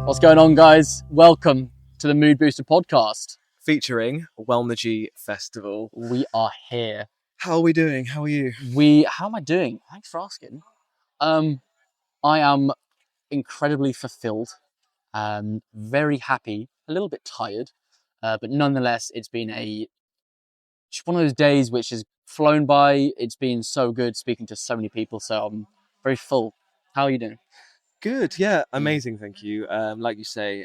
What's going on, guys? Welcome to the Mood Booster podcast. Featuring Wellnergy Festival. We are here. How are we doing? How are you? How am I doing? Thanks for asking. I am incredibly fulfilled, very happy, a little bit tired, but nonetheless, it's been just one of those days which has flown by. It's been so good speaking to so many people, so I'm very full. How are you doing? Good, yeah, amazing, thank you. Like you say,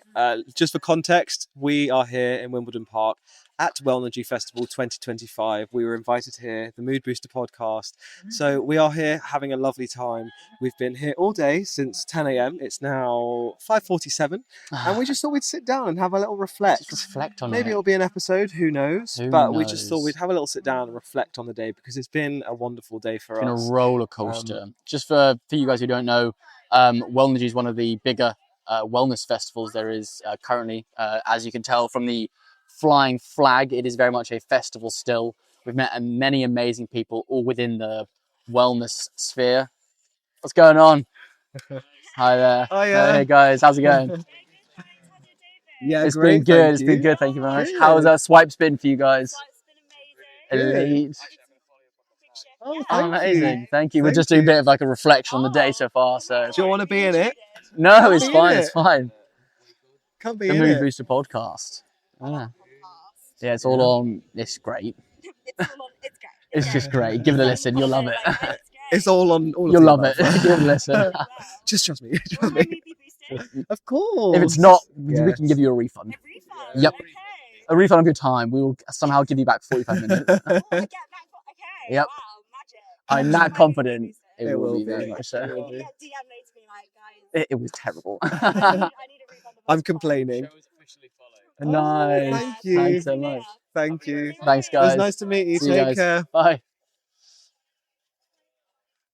just for context, we are here in Wimbledon Park at Wellnergy Festival 2025. We were invited here, the Mood Booster podcast. So we are here having a lovely time. We've been here all day since 10 a.m. It's now 5:47, and we just thought we'd sit down and have a little reflect. Just reflect on Maybe it. it'll be an episode, who knows? We just thought we'd have a little sit down and reflect on the day because it's been a wonderful day for us. It's been a roller coaster. Just for you guys who don't know, Wellnergy is one of the bigger wellness festivals there is currently. As you can tell from the flying flag, it is very much a festival still. We've met many amazing people all within the wellness sphere. What's going on? Hi there. Hiya. Hey guys, how's it going? Yeah, It's great, been good. thank It's you. been good. Thank you very much. Good. How's that swipes been for you guys? Good. Elite. Oh, Amazing. Thank you. We're just doing a bit of like a reflection on the day so far. So Do you want to be in it? no, it's be in fine. it. It's fine. Can't be The in Mood it. Booster podcast. Yeah, it's all on. It's great. It's just great. Give it a listen. You'll love it. It's all on all of You'll the love it. above. Give it a listen. Just trust me. Trust me. Of course. If it's not, we Yes. can give you a refund. Yep. A refund of your time. We will somehow give you back 45 minutes. Yep. I'm that confident. It will be very much so. It was terrible. I'm complaining. Nice. Thank you. Thanks so much. Thank you. Thanks, It was guys. nice to meet you. See you Take guys. care. Bye. Do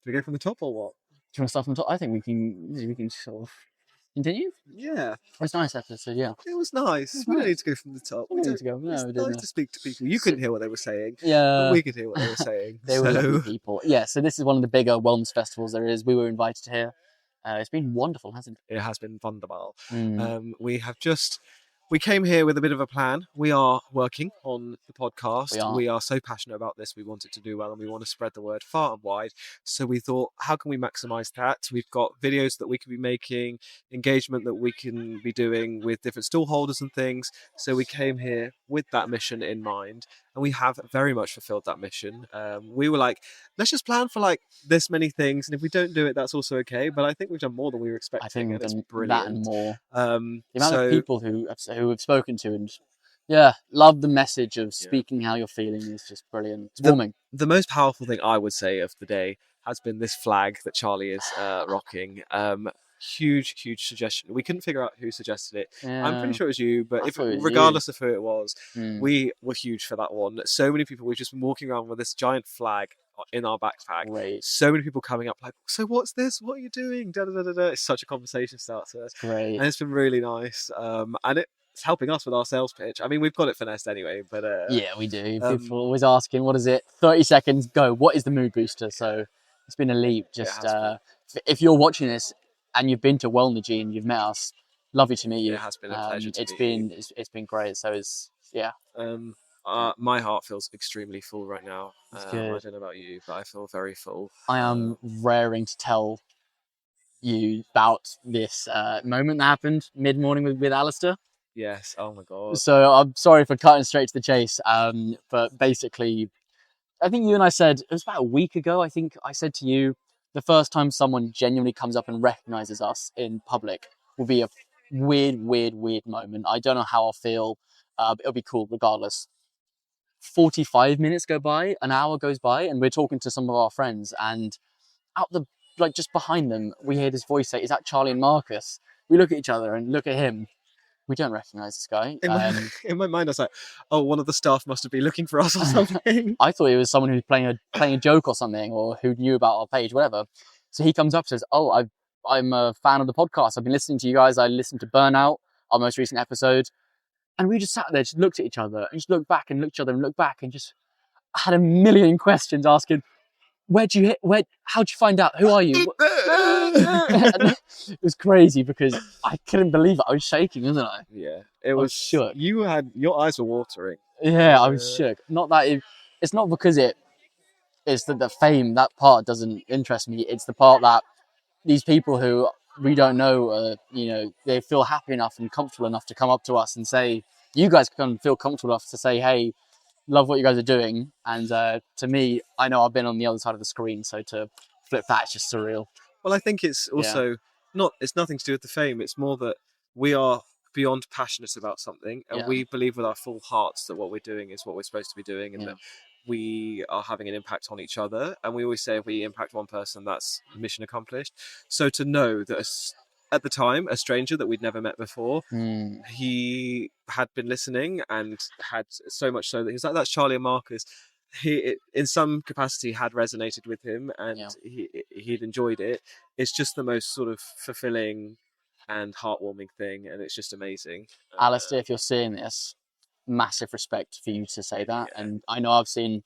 we go from the top or what? Do you want to start from the top? I think we can sort of continue. Yeah. It was a nice episode, yeah. It was nice. was We don't nice. need to go from the top. We don't need to go. No, It's we nice didn't. to speak to people. You couldn't hear what they were saying. Yeah. But we could hear what they were saying. They were lovely people. Yeah, so this is one of the bigger wellness festivals there is. We were invited here. It's been wonderful, hasn't it? It has been wonderful. Mm. We came here with a bit of a plan. We are working on the podcast. We are. We are so passionate about this. We want it to do well and we want to spread the word far and wide. So we thought, how can we maximize that? We've got videos that we can be making, engagement that we can be doing with different stall holders and things. So we came here with that mission in mind, and we have very much fulfilled that mission. We were like, let's just plan for like this many things, and if we don't do it, that's also okay. But I think we've done more than we were expecting. I think we've and it's done brilliant. that and more. The The amount of people who we've spoken to and love the message of speaking how you're feeling is just brilliant. It's warming. The most powerful thing I would say of the day has been this flag that Charlie is rocking. Huge suggestion. We couldn't figure out who suggested it. Yeah. I'm pretty sure it was you, but regardless of who it was, we were huge for that one. So many people, we've just been walking around with this giant flag in our backpack. Great. So many people coming up like, so what's this? What are you doing? Da, da, da, da, da. It's such a conversation starter. Great. And it's been really nice. And it's helping us with our sales pitch. I mean, we've got it finessed anyway, but yeah, we do. People are always asking, what is it? 30 seconds, go. What is the Mood Booster? So it's been elite. Just if you're watching this and you've been to Wellnergy and you've met us, lovely to meet you. It has been a pleasure to It's meet you. It's been great. So My heart feels extremely full right now. I good. don't know about you, but I feel very full. I am raring to tell you about this moment that happened mid-morning with Alister. Yes. Oh my god. So I'm sorry for cutting straight to the chase. But basically, I think you and I said, it was about a week ago, I think I said to you, the first time someone genuinely comes up and recognizes us in public will be a weird moment. I don't know how I'll feel. It'll be cool regardless. 45 minutes go by, an hour goes by, and we're talking to some of our friends, and just behind them, we hear this voice say, is that Charlie and Marcus? We look at each other and look at him. We don't recognize this guy. In my mind, I was like, oh, one of the staff must have been looking for us or something. I thought it was someone who's playing a joke or something, or who knew about our page, whatever. So he comes up and says, oh, I'm a fan of the podcast. I've been listening to you guys. I listened to Burnout, our most recent episode. And we just sat there, just looked at each other, and just looked back and looked at each other and looked back and just had a million questions asking, How'd you find out? Who are you? It was crazy because I couldn't believe it. I was shaking, wasn't I? Yeah, I was shook. Your eyes were watering. Yeah, I was shook. Not that it's not because it's the fame, that part doesn't interest me. It's the part that these people who we don't know, they feel happy enough and comfortable enough to come up to us and say, you guys can feel comfortable enough to say, hey, love what you guys are doing. And to me, I know I've been on the other side of the screen, so to flip that, it's just surreal. Well, I think it's also it's nothing to do with the fame. It's more that we are beyond passionate about something, and we believe with our full hearts that what we're doing is what we're supposed to be doing, and that we are having an impact on each other. And we always say if we impact one person, that's mission accomplished. So to know that at the time, a stranger that we'd never met before, he had been listening and had so much so that he's like, that's Charlie and Marcus. He, in some capacity, had resonated with him, and he'd enjoyed it. It's just the most sort of fulfilling and heartwarming thing, and it's just amazing. Alister, if you're seeing this, massive respect for you to say that. And I know I've seen,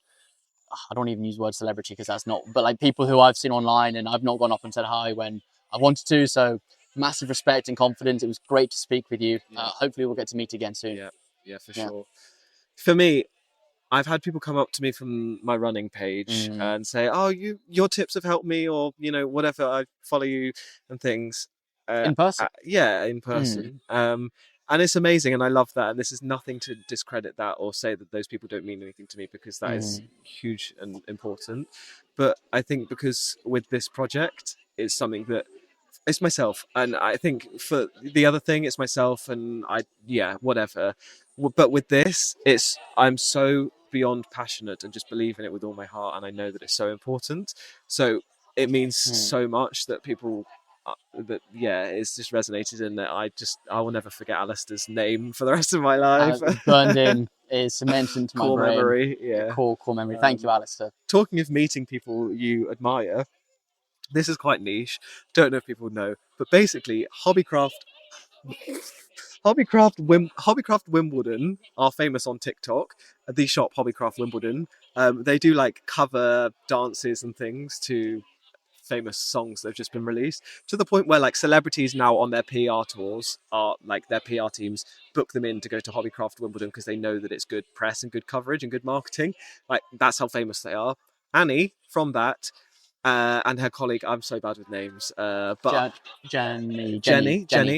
I don't even use the word celebrity because that's not, but like people who I've seen online and I've not gone up and said hi when I wanted to. So massive respect and confidence. It was great to speak with you. Hopefully we'll get to meet again soon. Yeah, for sure. For me, I've had people come up to me from my running page and say, "Oh, your tips have helped me," or whatever. I follow you and things. In person. In person. And it's amazing, and I love that. And this is nothing to discredit that or say that those people don't mean anything to me, because that is huge and important. But I think because with this project, it's something that it's myself, and I think for the other thing, it's myself, and whatever. But with this, I'm so beyond passionate and just believe in it with all my heart, and I know that it's so important. So it means so much that people it's just resonated, and that I will never forget Alister's name for the rest of my life. Burned in, is cemented into my brain. Memory, core memory. Thank you, Alister. Talking of meeting people you admire, this is quite niche. Don't know if people know, but basically, Hobbycraft Wimbledon are famous on TikTok. The shop Hobbycraft Wimbledon. They do like cover dances and things to famous songs that have just been released, to the point where like celebrities now on their PR tours are like, their PR teams book them in to go to Hobbycraft Wimbledon because they know that it's good press and good coverage and good marketing. Like, that's how famous they are. Annie from that and her colleague, I'm so bad with names, but Jenny.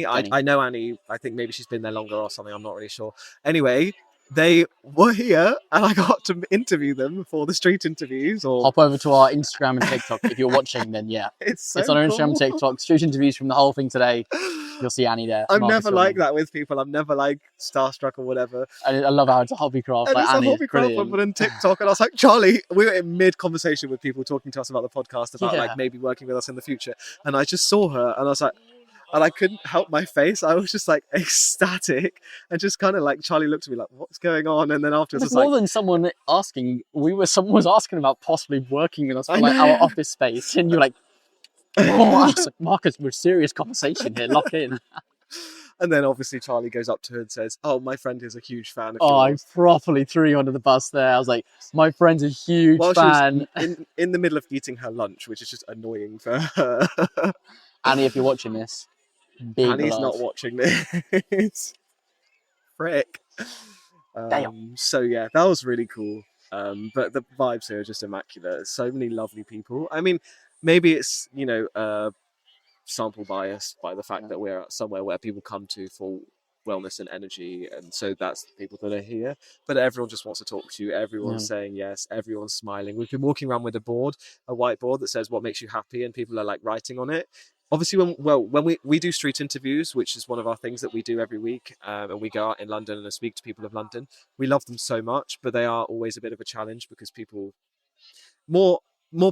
I know Annie. I think maybe she's been there longer or something. I'm not really sure. Anyway, they were here, and I got to interview them for the street interviews. Or hop over to our Instagram and TikTok if you're watching. Then it's on our Instagram and TikTok. Street interviews from the whole thing today. You'll see Annie there. I'm never like that with people. I'm never like starstruck or whatever. And I love how it's a Hobbycraft. Like, Annie, it's a Hobbycraft on TikTok, and I was like, Charlie, we were in mid-conversation with people talking to us about the podcast, about like maybe working with us in the future, and I just saw her, and I was like, and I couldn't help my face. I was just like ecstatic, and just kind of like, Charlie looked at me like, what's going on? And then afterwards, it's more than someone asking. Someone was asking about possibly working with us for like our office space, and you're like, oh, I was like, Marcus, we're serious conversation here. Lock in. And then obviously Charlie goes up to her and says, "Oh, my friend is a huge fan of yours." I properly threw you under the bus there. I was like, my friend's a huge fan. She was in the middle of eating her lunch, which is just annoying for her. Annie, if you're watching this, Annie's not watching this. Frick. So yeah, that was really cool. But the vibes here are just immaculate. So many lovely people. I mean, maybe it's, sample bias by the fact that we're somewhere where people come to for wellness and energy, and so that's the people that are here. But everyone just wants to talk to you. Everyone's saying yes. Everyone's smiling. We've been walking around with a whiteboard that says what makes you happy, and people are like writing on it. Obviously, when we do street interviews, which is one of our things that we do every week, and we go out in London and speak to people of London, we love them so much, but they are always a bit of a challenge because more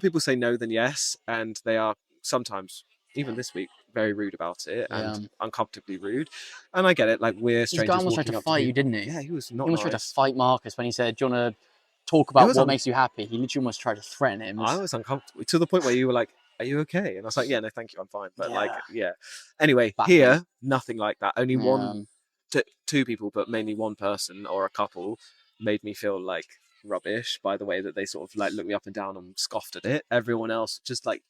people say no than yes, and they are sometimes, even this week, very rude about it and uncomfortably rude. And I get it, like, we're strangers. This guy almost tried to fight you, didn't he? Yeah, he was not almost tried to fight Marcus when he said, "Do you want to talk about what makes you happy?" He literally almost tried to threaten him. I was uncomfortable to the point where you were like, "Are you okay?" And I was like, "Yeah, no, thank you, I'm fine." But anyway, here, nothing like that. Only two people, but mainly one person or a couple, made me feel like rubbish by the way that they sort of like looked me up and down and scoffed at it. Everyone else just like,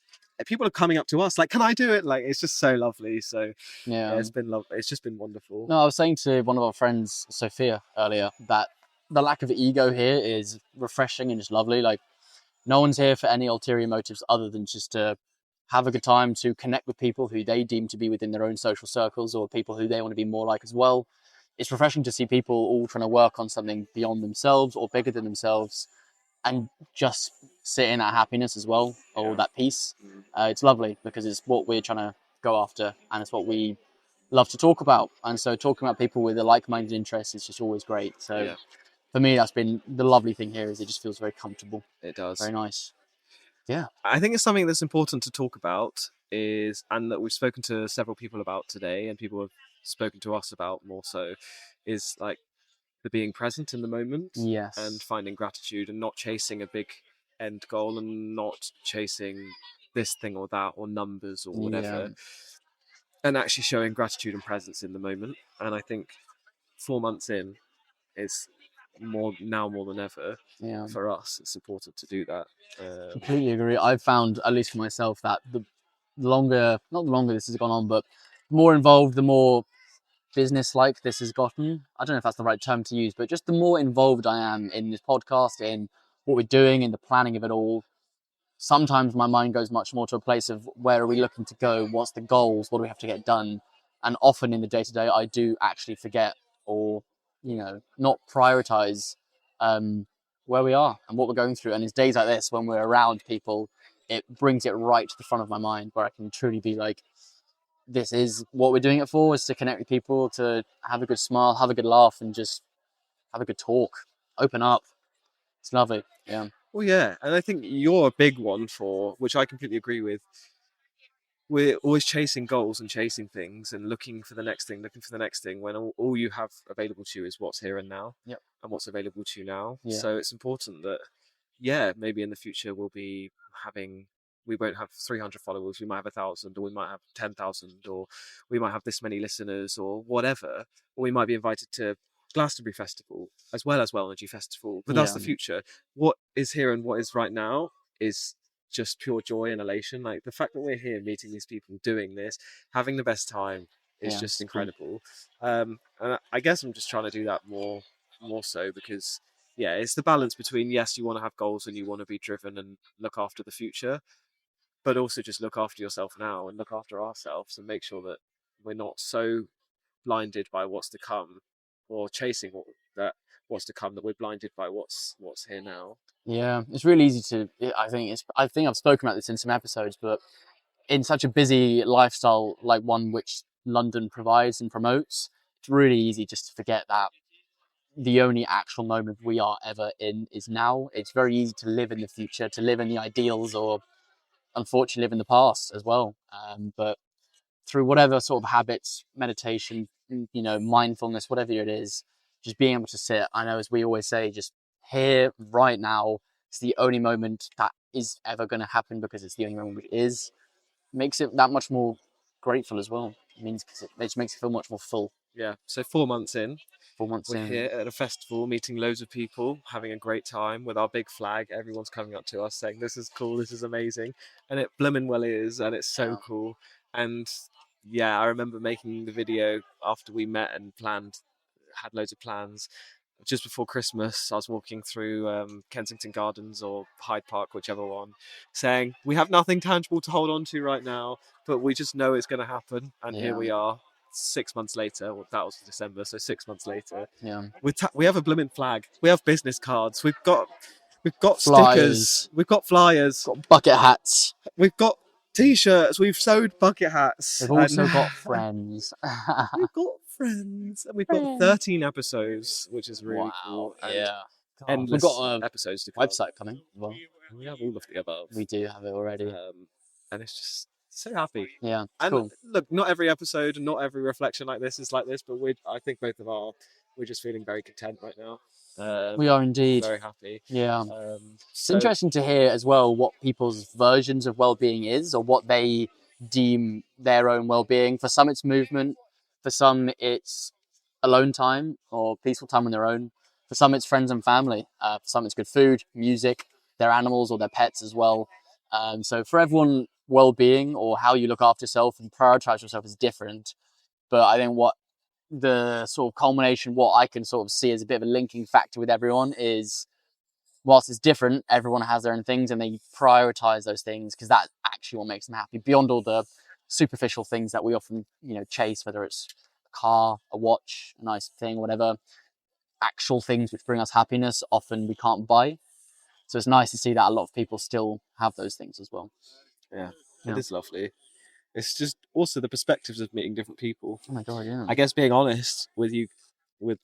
people are coming up to us like, can I do it? Like, it's just so lovely. So yeah, it's been lovely. It's just been wonderful. No, I was saying to one of our friends, Sophia, earlier, that the lack of ego here is refreshing and just lovely. Like, no one's here for any ulterior motives other than just to have a good time, to connect with people who they deem to be within their own social circles or people who they want to be more like as well. It's refreshing to see people all trying to work on something beyond themselves or bigger than themselves and just sit in that happiness as well, or that peace. It's lovely because it's what we're trying to go after and it's what we love to talk about. And so talking about people with a like-minded interest is just always great. So for me, that's been the lovely thing here, is it just feels very comfortable. It does. Very nice. Yeah. I think it's something that's important to talk about and that we've spoken to several people about today, and people have spoken to us about more so, is like the being present in the moment. Yes. And finding gratitude and not chasing a big end goal and not chasing this thing or that or numbers or whatever. And actually showing gratitude and presence in the moment. And I think 4 months in is more than ever for us. It's important to do that. Completely agree. I've found, at least for myself, that the longer, not the longer this has gone on, but the more involved, the more business-like this has gotten. I don't know if that's the right term to use, but just the more involved I am in this podcast, in what we're doing, in the planning of it all, sometimes my mind goes much more to a place of where are we looking to go? What's the goals? What do we have to get done? And often in the day-to-day, I do actually forget or, not prioritize where we are and what we're going through. And it's days like this when we're around people, it brings it right to the front of my mind where I can truly be like, this is what we're doing it for, is to connect with people, to have a good smile, have a good laugh, and just have a good talk, open up. It's lovely. Yeah. Well, yeah. And I think you're a big one for, which I completely agree with. We're always chasing goals and chasing things and looking for the next thing when all you have available to you is what's here and now and what's available to you now. So it's important that, maybe in the future we won't have 300 followers, we might have 1,000, or we might have 10,000, or we might have this many listeners or whatever, or we might be invited to Glastonbury Festival as well as Wellnergy Festival, but that's the future. What is here and what is right now is just pure joy and elation. Like the fact that we're here meeting these people, doing this, having the best time is just incredible. And I guess I'm just trying to do that more so because it's the balance between, yes, you want to have goals and you want to be driven and look after the future, but also just look after yourself now and look after ourselves and make sure that we're not so blinded by what's to come or chasing what's to come that we're blinded by what's here now. Yeah, it's really easy to. I think I've spoken about this in some episodes, but in such a busy lifestyle like one which London provides and promotes, it's really easy just to forget that the only actual moment we are ever in is now. It's very easy to live in the future, to live in the ideals, or unfortunately live in the past as well. But through whatever sort of habits, meditation, mindfulness, whatever it is, just being able to sit. I know, as we always say, just here, right now, it's the only moment that is ever going to happen because it's the only moment it is. Makes it that much more grateful as well. It means it just makes it feel much more full. Yeah. So 4 months in, 4 months we're in, here at a festival, meeting loads of people, having a great time with our big flag. Everyone's coming up to us saying, "This is cool. This is amazing," and it blooming well is, and it's so cool. And I remember making the video after we met and had loads of plans. Just before Christmas, I was walking through Kensington Gardens or Hyde Park, whichever one, saying, we have nothing tangible to hold on to right now, but we just know it's going to happen. And here we are 6 months later. Well, that was December, so 6 months later. Yeah. We have a blooming flag. We have business cards. We've got flyers. Stickers. We've got flyers. Got bucket hats. We've got T-shirts. We've sewed bucket hats. We've also got friends. We've got friends. And we've got 13 episodes, which is really cool. And endless we've got episodes to come. Website coming as well. We have all of the above. We do have it already. And it's just so happy. Yeah, and cool. Look, not every episode and not every reflection like this is like this, but I think both of we're just feeling very content right now. We are indeed. Very happy. Yeah. It's interesting to hear as well what people's versions of well-being is, or what they deem their own well-being. For some, it's movement. For some, it's alone time or peaceful time on their own. For some, it's friends and family. For some, it's good food, music, their animals or their pets as well. So for everyone, well-being or how you look after yourself and prioritize yourself is different. But I think what the sort of culmination, what I can sort of see as a bit of a linking factor with everyone is, whilst it's different, everyone has their own things and they prioritize those things because that's actually what makes them happy, beyond all the superficial things that we often, chase, whether it's a car, a watch, a nice thing, whatever. Actual things which bring us happiness, often we can't buy. So it's nice to see that a lot of people still have those things as well. Yeah, Yeah. it is lovely. It's just also the perspectives of meeting different people. Oh my God, yeah. I guess being honest with you,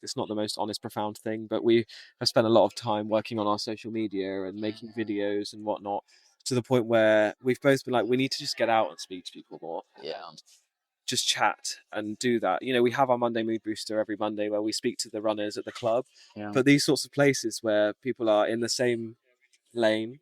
it's not the most honest, profound thing, but we have spent a lot of time working on our social media and making videos and whatnot, to the point where we've both been like, we need to just get out and speak to people more. Yeah. Just chat and do that. We have our Monday Mood Booster every Monday where we speak to the runners at the club. Yeah. But these sorts of places where people are in the same lane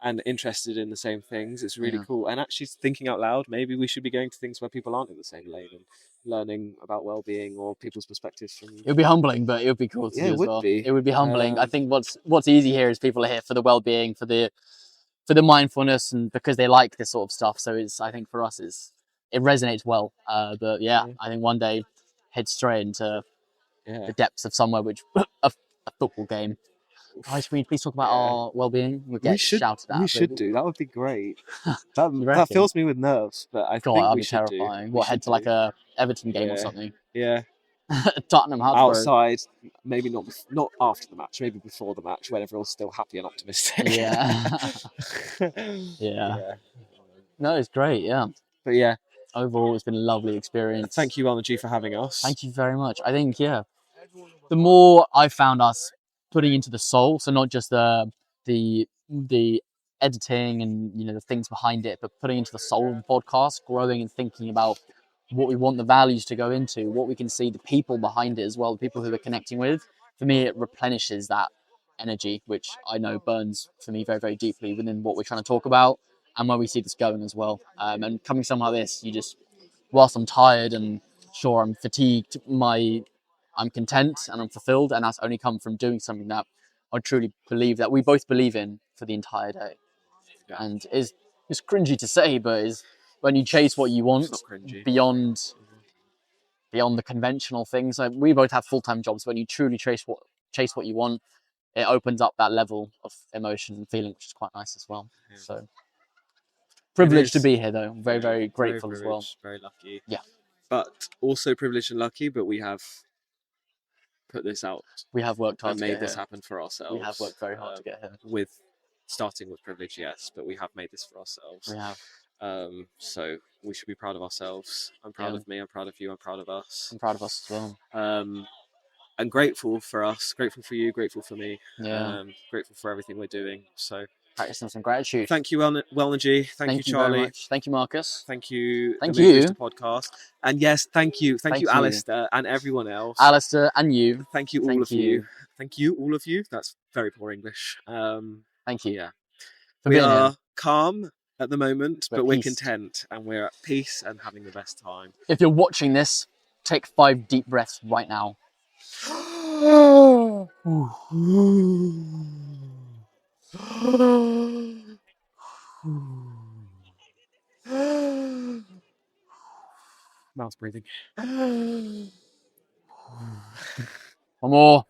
and interested in the same things, it's really cool. And actually thinking out loud, maybe we should be going to things where people aren't in the same lane and learning about well-being or people's perspectives from... It would be humbling, but it would be cool to do as well. It would be humbling. I think what's easy here is people are here for the well-being, for the mindfulness, and because they like this sort of stuff. So I think for us it resonates well. But yeah, I think one day head straight into the depths of somewhere which a football game. Guys, can we please talk about our well-being? We'll get shouted at. We should do. That would be great. You That fills me with nerves, but I think we should terrifying. do. Head to like a Everton game or something? Yeah. Tottenham Hotspur. Outside, maybe not after the match, maybe before the match when everyone's still happy and optimistic. Yeah. Yeah. No, it's great, yeah. But yeah. Overall, it's been a lovely experience. Thank you, Wellnergy, for having us. Thank you very much. I think, the more I found us putting into the soul, so not just the editing and the things behind it, but putting into the soul of the podcast, growing and thinking about what we want the values to go into, what we can see, the people behind it as well, the people who we're connecting with. For me, it replenishes that energy, which I know burns for me very, very deeply within what we're trying to talk about and where we see this going as well. And coming somewhere like this, whilst I'm tired and sure I'm fatigued, I'm content and I'm fulfilled, and that's only come from doing something that I truly believe that we both believe in for the entire day. Yeah. And it's cringy to say, but is when you chase what you want beyond the conventional things. Like, we both have full-time jobs. When you truly chase what you want, it opens up that level of emotion and feeling, which is quite nice as well. Yeah. So privileged to be here, though. Very, very grateful as well. Very lucky. Yeah. But also privileged and lucky, but we have put this out. We have worked hard and made this happen for ourselves. We have worked very hard to get here. Starting with privilege, yes, but we have made this for ourselves. We have. So we should be proud of ourselves. I'm proud of me. I'm proud of you. I'm proud of us. I'm proud of us as well. And grateful for us. Grateful for you. Grateful for me. Yeah. Grateful for everything we're doing. So practicing some gratitude. Thank you, Wellnergy. Thank you, Charlie. Very much. Thank you, Marcus. Thank you. Thank you. The podcast. And yes, thank you, Alister, and everyone else. Alister and you. Thank you, all of you. Thank you, all of you. That's very poor English. Thank you. Yeah. We are calm at the moment, but we're content and we're at peace and having the best time. If you're watching this, take 5 deep breaths right now. Mouth breathing. One more.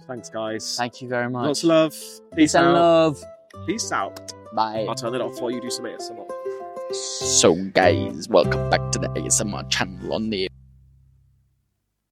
Thanks, guys. Thank you very much. Lots of love. Peace and love. Peace out. Bye. I'll turn it off while you do some ASMR. So, guys, welcome back to the ASMR channel on the